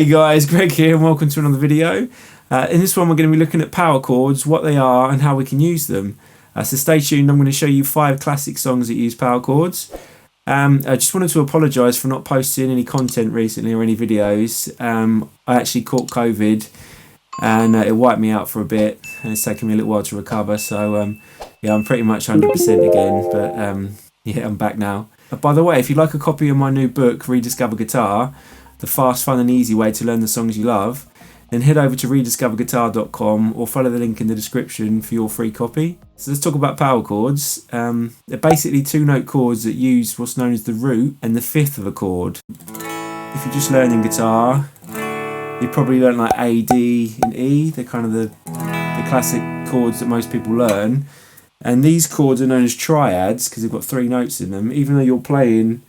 Hey guys, Greg here and welcome to another video. In this one we're going to be looking at power chords, what they are and how we can use them. So stay tuned, I'm going to show you 5 classic songs that use power chords. I just wanted to apologise for not posting any content recently or any videos. I actually caught COVID and it wiped me out for a bit and it's taken me a little while to recover. So yeah, I'm pretty much 100% again, but yeah, I'm back now. By the way, if you'd like a copy of my new book, Rediscover Guitar, the fast, fun and easy way to learn the songs you love, then head over to rediscoverguitar.com or follow the link in the description for your free copy. So let's talk about power chords. They're basically 2-note chords that use what's known as the root and the fifth of a chord. If you're just learning guitar, you probably learn like A, D and E. They're kind of the classic chords that most people learn. And these chords are known as triads because they've got 3 notes in them. Even though you're playing,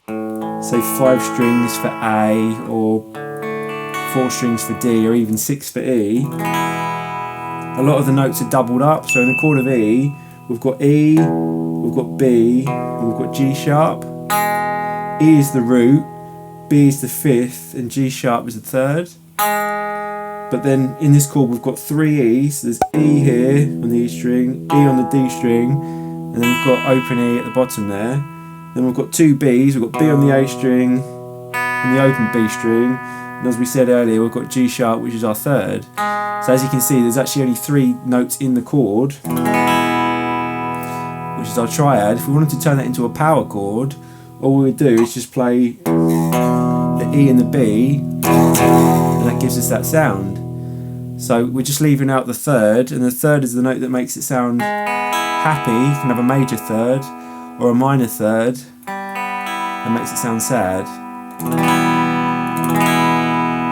say, 5 strings for A or 4 strings for D or even 6 for E, a lot of the notes are doubled up. So in the chord of E, we've got E, we've got B, and we've got G sharp. E is the root, B is the 5th, and G sharp is the 3rd. But then in this chord we've got 3 E's, so there's E here on the E string, E on the D string, and then we've got open E at the bottom there. Then we've got 2 B's, we've got B on the A string and the open B string, and as we said earlier we've got G sharp, which is our 3rd. So as you can see, there's actually only 3 notes in the chord, which is our triad. If we wanted to turn that into a power chord, all we would do is just play the E and the B, and that gives us that sound. So we're just leaving out the 3rd, and the 3rd is the note that makes it sound happy. You can have a major 3rd or a minor 3rd that makes it sound sad.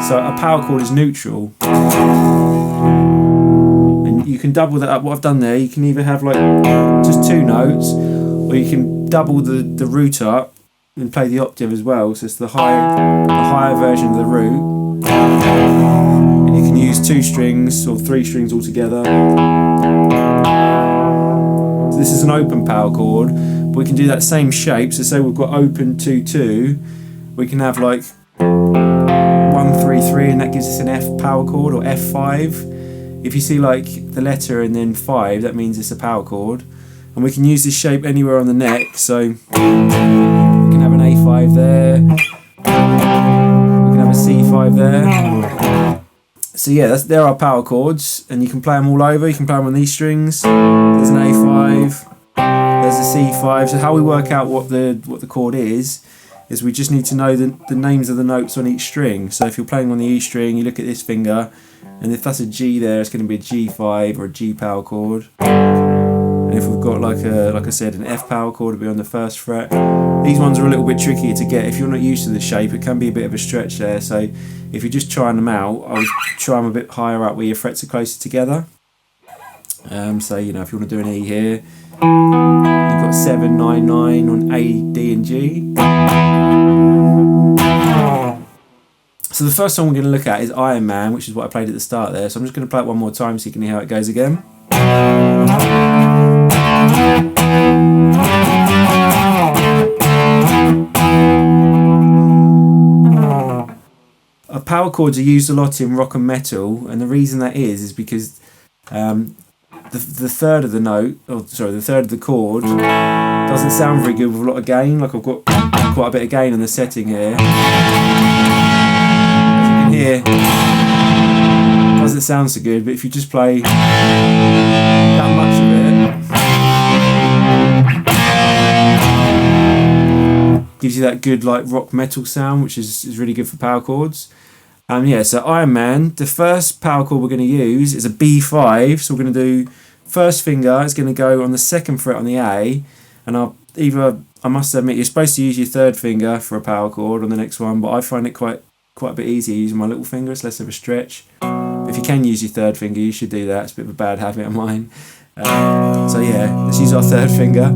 So a power chord is neutral, and you can double that up. What I've done there, you can either have like just 2 notes, or you can double the root up and play the octave as well. So it's the higher version of the root. And you can use 2 strings or 3 strings altogether. So this is an open power chord, but we can do that same shape. So say we've got open 2 2, we can have like 1 3 3, and that gives us an F power chord, or F5. If you see like the letter and then 5, that means it's a power chord. And we can use this shape anywhere on the neck. So we can have an A5 there. A C5 there. So yeah, there are power chords, and you can play them all over. You can play them on these strings. There's an A5, there's a C5. So how we work out what the chord is we just need to know the names of the notes on each string. So if you're playing on the E string, you look at this finger, and if that's a G there, it's going to be a G5 or a G power chord. And if we've got like I said, an F power chord, it'll be on the 1st fret. These ones are a little bit trickier to get. If you're not used to the shape, it can be a bit of a stretch there. So if you're just trying them out, I would try them a bit higher up where your frets are closer together. So you know, if you want to do an E here, you've got 7 9 9 on A, D and G. So the first song we're going to look at is Iron Man, which is what I played at the start there. So I'm just going to play it one more time so you can hear how it goes again. Power chords are used a lot in rock and metal, and the reason that is because the 3rd of the note, the 3rd of the chord doesn't sound very good with a lot of gain. Like I've got quite a bit of gain on the setting here. As you can hear, it doesn't sound so good, but if you just play that much of it, gives you that good like rock metal sound, which is really good for power chords. Yeah, so Iron Man, the first power chord we're going to use is a B5. So we're going to do 1st finger, it's going to go on the 2nd fret on the A, and I must admit, you're supposed to use your 3rd finger for a power chord on the next one, but I find it quite a bit easier using my little finger. It's less of a stretch. If you can use your 3rd finger, you should do that. It's a bit of a bad habit of mine. So yeah, let's use our 3rd finger.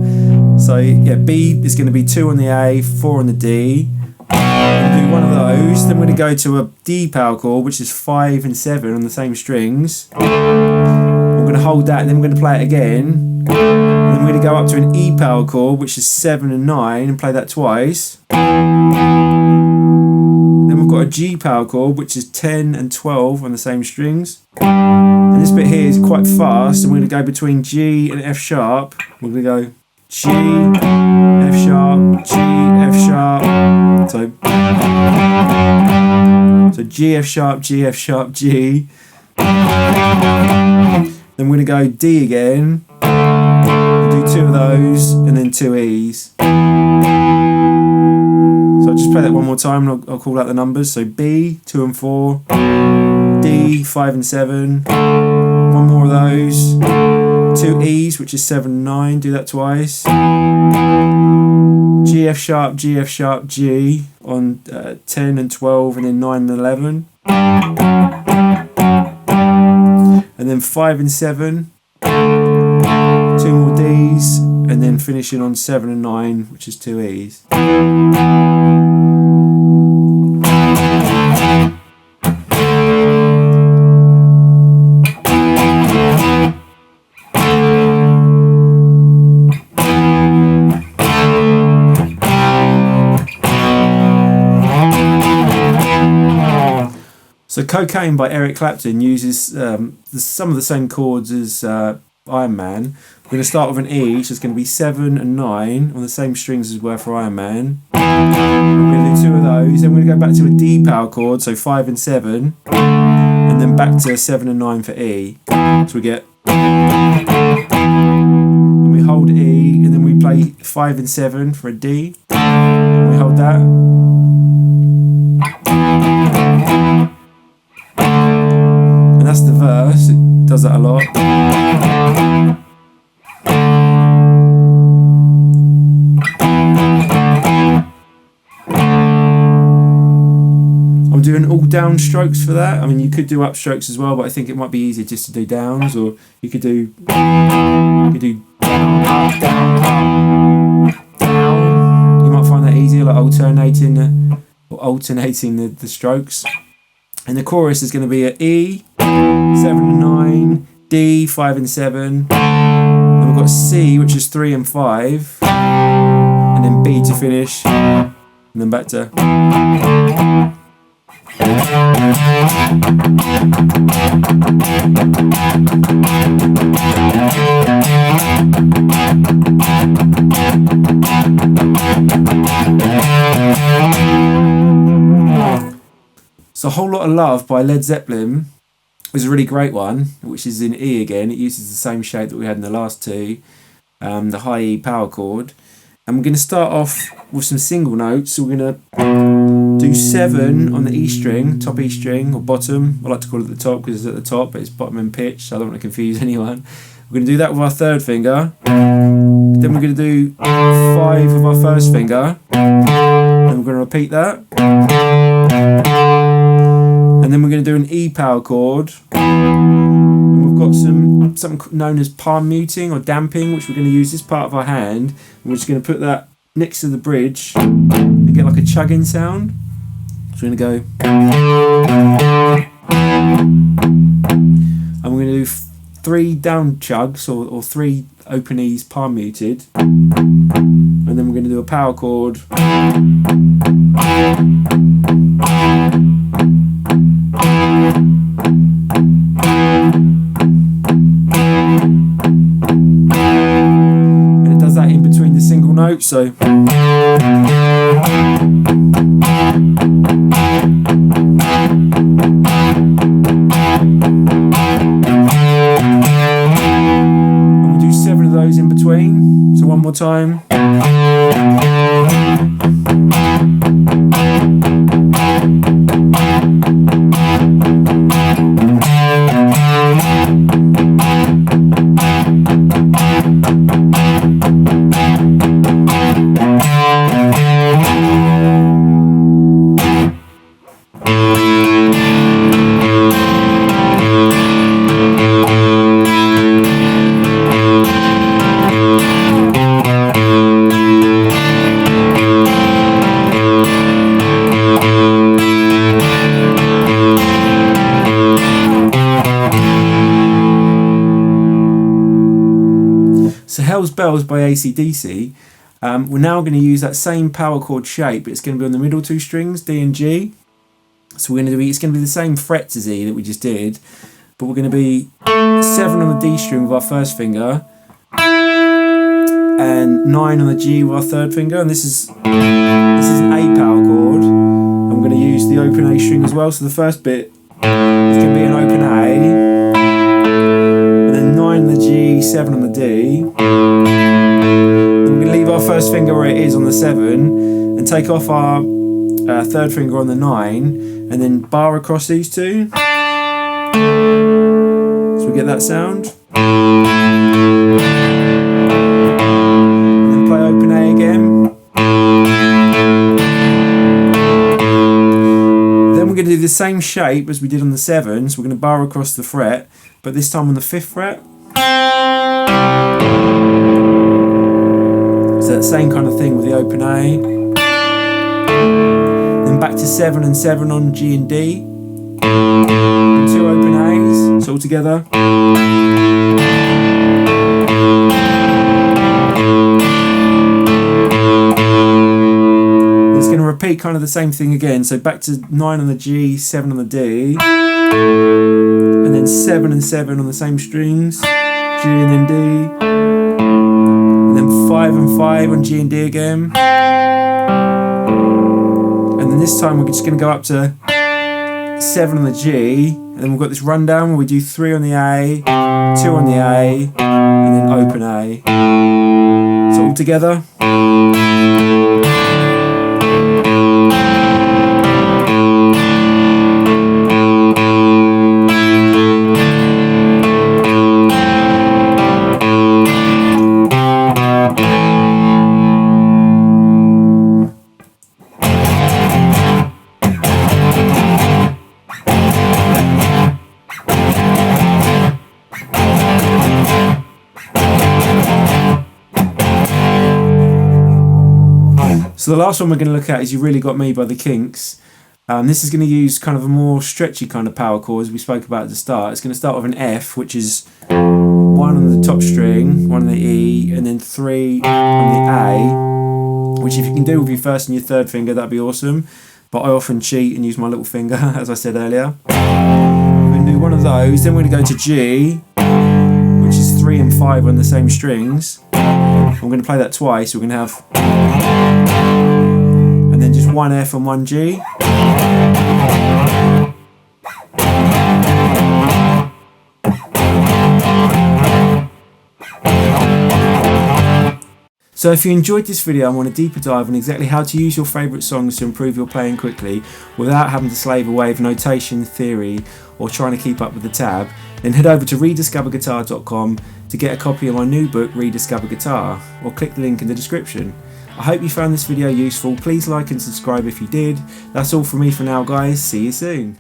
So yeah, B is going to be 2 on the A, 4 on the D. We're going to do one of those, then we're going to go to a D power chord, which is 5 and 7 on the same strings. We're going to hold that, and then we're going to play it again. And then we're going to go up to an E power chord, which is 7 and 9, and play that twice. Then we've got a G power chord, which is 10 and 12 on the same strings. And this bit here is quite fast, and we're going to go between G and F sharp. We're going to go G, F sharp, G, F sharp. So G, F sharp, G, F sharp, G. Then we're going to go D again. Do 2 of those, and then 2 E's. So I'll just play that one more time, and I'll call out the numbers. So B, 2 and 4. D, 5 and 7. One more of those. 2 E's, which is 7 and 9. Do that twice. G, F sharp, G, F sharp, G on 10 and 12, and then 9 and 11. And then 5 and 7. 2 more D's, and then finishing on 7 and 9, which is 2 E's. So Cocaine by Eric Clapton uses some of the same chords as Iron Man. We're going to start with an E, so it's going to be 7 and 9 on the same strings as were for Iron Man. We're going to do 2 of those, then we're going to go back to a D power chord, so 5 and 7, and then back to 7 and 9 for E. So we get, and we hold E, and then we play 5 and 7 for a D, and we hold that. And that's the verse, it does that a lot. I'm doing all down strokes for that. I mean, you could do upstrokes as well, but I think it might be easier just to do downs, or you could do down, down. You might find that easier, like alternating the strokes. And the chorus is going to be a E, 7 and 9, D, 5 and 7. Then we've got C, which is 3 and 5. And then B to finish. And then back to. So A Whole Lot of Love by Led Zeppelin is a really great one, which is in E again. It uses the same shape that we had in the last two, the high E power chord. And we're going to start off with some single notes. So we're going to do 7 on the E string, top E string, or bottom. I like to call it the top because it's at the top, but it's bottom in pitch, so I don't want to confuse anyone. We're going to do that with our third finger. Then we're going to do 5 with our first finger. Then we're going to repeat that. And then we're going to do an E power chord. And we've got something known as palm muting or damping, which we're going to use this part of our hand. And we're just going to put that next to the bridge and get like a chugging sound. So we're going to go. And we're going to do 3 down chugs or 3 open E's palm muted. And then we're going to do a power chord. And it does that in between the single notes, so and we'll do 7 of those in between, so one more time. So Hell's Bells by AC/DC, we're now going to use that same power chord shape, but it's going to be on the middle 2 strings, D and G. So we're going to be, it's going to be the same frets as E that we just did, but we're going to be 7 on the D string with our first finger, and 9 on the G with our third finger, and this is an A power chord. I'm going to use the open A string as well, so the first bit is going to be an open A, and then 9 on the G, 7 on the D. Then we're going to leave our first finger where it is on the 7, and take off our third finger on the 9, and then bar across these two. So we get that sound. And then play open A again. Then we're going to do the same shape as we did on the 7, so we're going to bar across the fret, but this time on the 5th fret. So that same kind of thing with the open A. Then back to 7 and 7 on G and D. And 2 open A's, so all together. It's going to repeat kind of the same thing again. So back to 9 on the G, 7 on the D. And then 7 and 7 on the same strings. G and then D. And then 5 and 5 on G and D again. And then this time we're just going to go up to 7 on the G, and then we've got this rundown where we do 3 on the A, 2 on the A, and then open A. So all together. So the last one we're going to look at is You Really Got Me by the Kinks. This is going to use kind of a more stretchy kind of power chord as we spoke about at the start. It's going to start with an F, which is 1 on the top string, 1 on the E, and then 3 on the A, which if you can do with your first and your third finger, that'd be awesome. But I often cheat and use my little finger, as I said earlier. We're going to do one of those, then we're going to go to G, which is 3 and 5 on the same strings. I'm going to play that twice. We're going to have, and then just 1 F and 1 G. So if you enjoyed this video and want a deeper dive on exactly how to use your favourite songs to improve your playing quickly without having to slave away with notation, theory or trying to keep up with the tab, then head over to rediscoverguitar.com to get a copy of my new book Rediscover Guitar, or click the link in the description. I hope you found this video useful. Please like and subscribe if you did. That's all from me for now guys, see you soon.